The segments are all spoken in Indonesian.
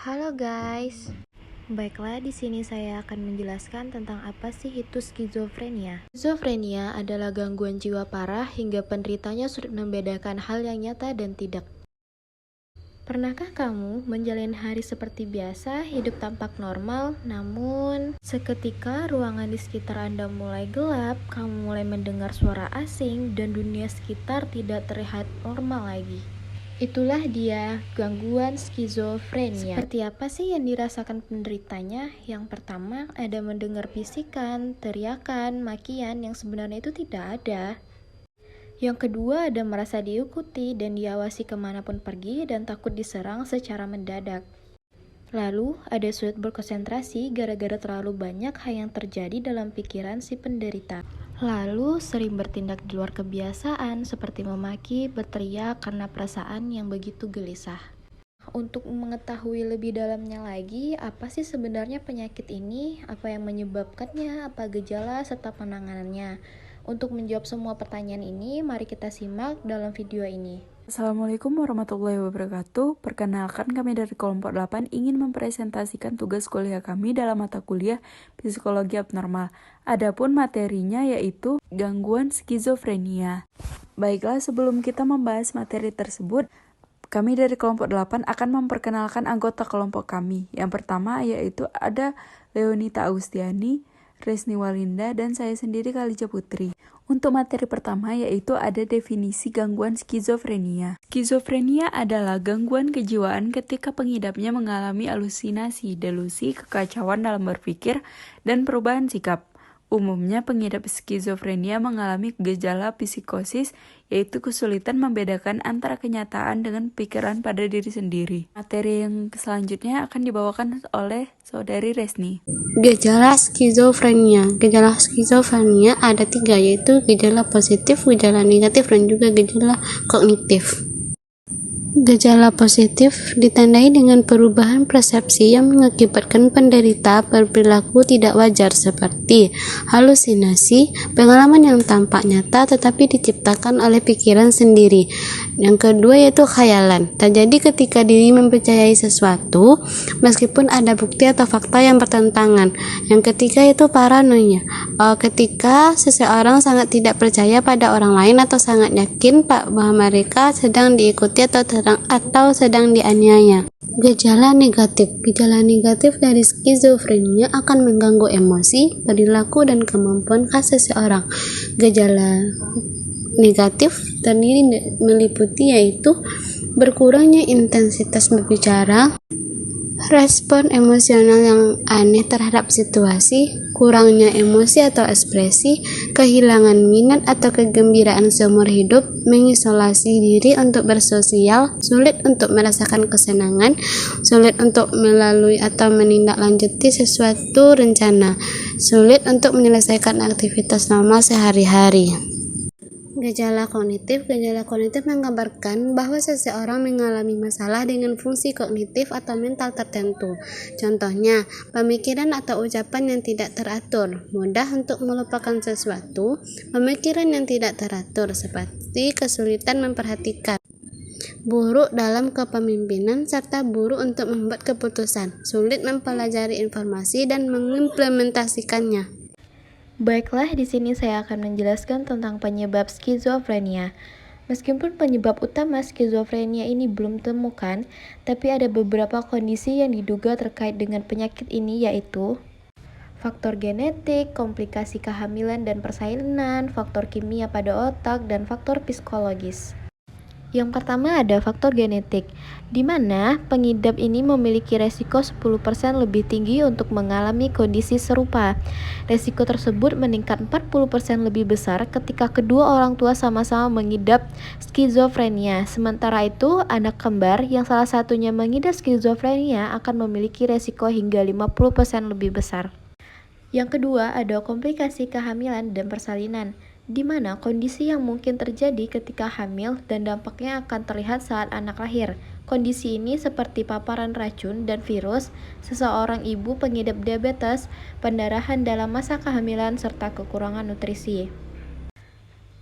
Halo guys. Baiklah, di sini saya akan menjelaskan tentang apa sih itu skizofrenia. Skizofrenia adalah gangguan jiwa parah hingga penderitanya sulit membedakan hal yang nyata dan tidak. Pernahkah kamu menjalani hari seperti biasa, hidup tampak normal, namun seketika ruangan di sekitar Anda mulai gelap, kamu mulai mendengar suara asing, dan dunia sekitar tidak terlihat normal lagi? Itulah dia gangguan skizofrenia. Seperti apa sih yang dirasakan penderitanya? Yang pertama, ada mendengar bisikan, teriakan, makian yang sebenarnya itu tidak ada. Yang kedua, ada merasa diikuti dan diawasi kemanapun pergi dan takut diserang secara mendadak. Lalu, ada sulit berkonsentrasi gara-gara terlalu banyak hal yang terjadi dalam pikiran si penderita. Lalu, sering bertindak di luar kebiasaan seperti memaki, berteriak karena perasaan yang begitu gelisah. Untuk mengetahui lebih dalamnya lagi, apa sih sebenarnya penyakit ini, apa yang menyebabkannya, apa gejala, serta penanganannya. Untuk menjawab semua pertanyaan ini, mari kita simak dalam video ini. Assalamualaikum warahmatullahi wabarakatuh. Perkenalkan, kami dari kelompok 8 ingin mempresentasikan tugas kuliah kami dalam mata kuliah Psikologi Abnormal. Adapun materinya yaitu gangguan skizofrenia. Baiklah, sebelum kita membahas materi tersebut, kami dari kelompok 8 akan memperkenalkan anggota kelompok kami. Yang pertama yaitu ada Leonita Agustiani, Resni Walinda, dan saya sendiri Khalija Putri. Untuk materi pertama yaitu ada definisi gangguan skizofrenia. Skizofrenia adalah gangguan kejiwaan ketika pengidapnya mengalami halusinasi, delusi, kekacauan dalam berpikir, dan perubahan sikap. Umumnya pengidap skizofrenia mengalami gejala psikosis, yaitu kesulitan membedakan antara kenyataan dengan pikiran pada diri sendiri. Materi yang selanjutnya akan dibawakan oleh Saudari Resni. Gejala skizofrenia. Gejala skizofrenia ada 3, yaitu gejala positif, gejala negatif, dan juga gejala kognitif. Gejala positif ditandai dengan perubahan persepsi yang mengakibatkan penderita berperilaku tidak wajar seperti halusinasi, pengalaman yang tampak nyata tetapi diciptakan oleh pikiran sendiri. Yang kedua yaitu khayalan, terjadi ketika diri mempercayai sesuatu meskipun ada bukti atau fakta yang bertentangan. Yang ketiga yaitu paranoia, ketika seseorang sangat tidak percaya pada orang lain atau sangat yakin bahwa mereka sedang diikuti atau sedang dianiaya. Gejala negatif. Gejala negatif dari skizofrenia akan mengganggu emosi, perilaku, dan kemampuan khas seseorang. Gejala negatif terdiri meliputi yaitu berkurangnya intensitas berbicara, respon emosional yang aneh terhadap situasi, kurangnya emosi atau ekspresi, kehilangan minat atau kegembiraan seumur hidup, mengisolasi diri untuk bersosial, sulit untuk merasakan kesenangan, sulit untuk melalui atau menindaklanjuti sesuatu rencana, sulit untuk menyelesaikan aktivitas normal sehari-hari. Gejala kognitif menggambarkan bahwa seseorang mengalami masalah dengan fungsi kognitif atau mental tertentu. Contohnya, pemikiran atau ucapan yang tidak teratur, mudah untuk melupakan sesuatu, pemikiran yang tidak teratur seperti kesulitan memperhatikan, buruk dalam kepemimpinan, serta buruk untuk membuat keputusan, sulit mempelajari informasi dan mengimplementasikannya. Baiklah, di sini saya akan menjelaskan tentang penyebab skizofrenia. Meskipun penyebab utama skizofrenia ini belum ditemukan, tapi ada beberapa kondisi yang diduga terkait dengan penyakit ini, yaitu faktor genetik, komplikasi kehamilan dan persalinan, faktor kimia pada otak, dan faktor psikologis. Yang pertama ada faktor genetik, di mana pengidap ini memiliki resiko 10% lebih tinggi untuk mengalami kondisi serupa. Resiko tersebut meningkat 40% lebih besar ketika kedua orang tua sama-sama mengidap skizofrenia. Sementara itu, anak kembar yang salah satunya mengidap skizofrenia akan memiliki resiko hingga 50% lebih besar. Yang kedua ada komplikasi kehamilan dan persalinan, di mana kondisi yang mungkin terjadi ketika hamil dan dampaknya akan terlihat saat anak lahir. Kondisi ini seperti paparan racun dan virus, seseorang ibu pengidap diabetes, pendarahan dalam masa kehamilan, serta kekurangan nutrisi.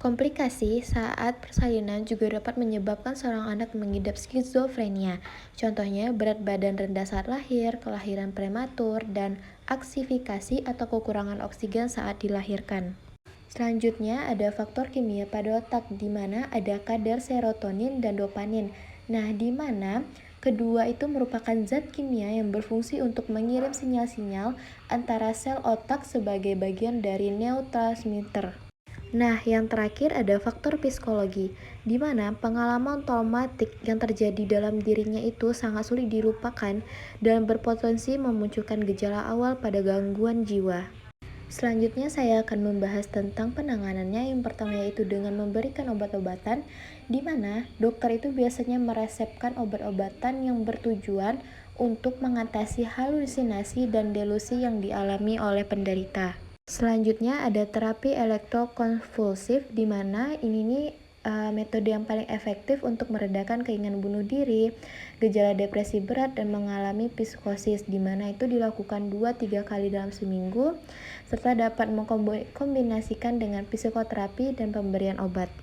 Komplikasi saat persalinan juga dapat menyebabkan seorang anak mengidap skizofrenia. Contohnya berat badan rendah saat lahir, kelahiran prematur, dan aksifikasi atau kekurangan oksigen saat dilahirkan. Selanjutnya ada faktor kimia pada otak di mana ada kadar serotonin dan dopamin. Nah, di mana kedua itu merupakan zat kimia yang berfungsi untuk mengirim sinyal-sinyal antara sel otak sebagai bagian dari neurotransmitter. Nah, yang terakhir ada faktor psikologi, di mana pengalaman traumatik yang terjadi dalam dirinya itu sangat sulit dilupakan dan berpotensi memunculkan gejala awal pada gangguan jiwa. Selanjutnya saya akan membahas tentang penanganannya. Yang pertama yaitu dengan memberikan obat-obatan, di mana dokter itu biasanya meresepkan obat-obatan yang bertujuan untuk mengatasi halusinasi dan delusi yang dialami oleh penderita. Selanjutnya ada terapi elektrokonvulsif, di mana ini metode yang paling efektif untuk meredakan keinginan bunuh diri, gejala depresi berat, dan mengalami psikosis, di mana itu dilakukan 2-3 kali dalam seminggu, serta dapat mengkombinasikan dengan psikoterapi dan pemberian obat.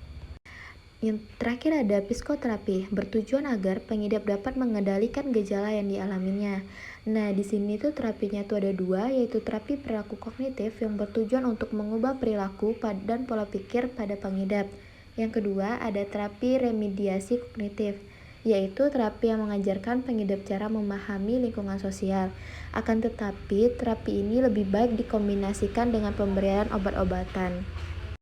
Yang terakhir ada psikoterapi, bertujuan agar pengidap dapat mengendalikan gejala yang dialaminya. Nah, di sini tuh terapinya tuh ada dua, yaitu terapi perilaku kognitif yang bertujuan untuk mengubah perilaku dan pola pikir pada pengidap. Yang kedua, ada terapi remediasi kognitif, yaitu terapi yang mengajarkan pengidap cara memahami lingkungan sosial. Akan tetapi, terapi ini lebih baik dikombinasikan dengan pemberian obat-obatan.